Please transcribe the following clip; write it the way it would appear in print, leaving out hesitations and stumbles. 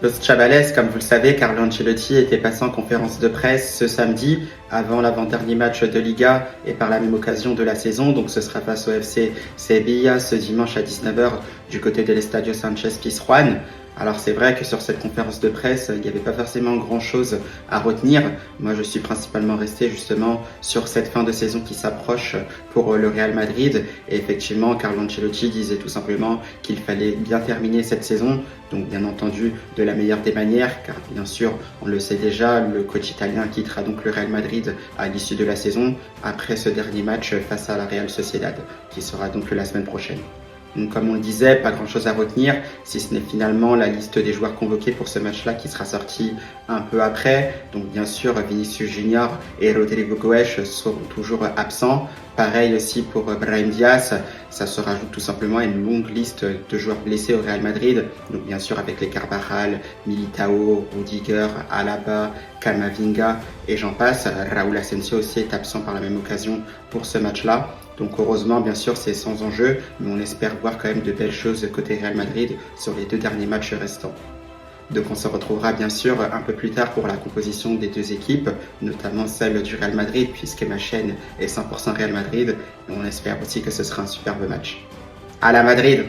Los Chavales, comme vous le savez, Carlo Ancelotti était passé en conférence de presse ce samedi avant l'avant-dernier match de Liga et par la même occasion de la saison. Donc ce sera face au FC Sevilla ce dimanche à 19h du côté de l'Estadio Sánchez Pizjuán. Alors c'est vrai que sur cette conférence de presse, il n'y avait pas forcément grand-chose à retenir. Moi, je suis principalement resté justement sur cette fin de saison qui s'approche pour le Real Madrid. Et effectivement, Carlo Ancelotti disait tout simplement qu'il fallait bien terminer cette saison. Donc bien entendu de la meilleure des manières, car bien sûr, on le sait déjà, le coach italien quittera donc le Real Madrid à l'issue de la saison, après ce dernier match face à la Real Sociedad, qui sera donc la semaine prochaine. Donc, comme on le disait, pas grand-chose à retenir, si ce n'est finalement la liste des joueurs convoqués pour ce match-là qui sera sortie un peu après. Donc bien sûr, Vinicius Junior et Rodrigo Goes seront toujours absents. Pareil aussi pour Brahim Diaz, ça se rajoute tout simplement à une longue liste de joueurs blessés au Real Madrid. Donc bien sûr avec les Carvajal, Militao, Rudiger, Alaba, Camavinga et j'en passe. Raúl Asensio aussi est absent par la même occasion pour ce match-là. Donc heureusement, bien sûr, c'est sans enjeu, mais on espère voir quand même de belles choses côté Real Madrid sur les 2 derniers matchs restants. Donc on se retrouvera bien sûr un peu plus tard pour la composition des 2 équipes, notamment celle du Real Madrid, puisque ma chaîne est 100% Real Madrid. Et on espère aussi que ce sera un superbe match. À la Madrid!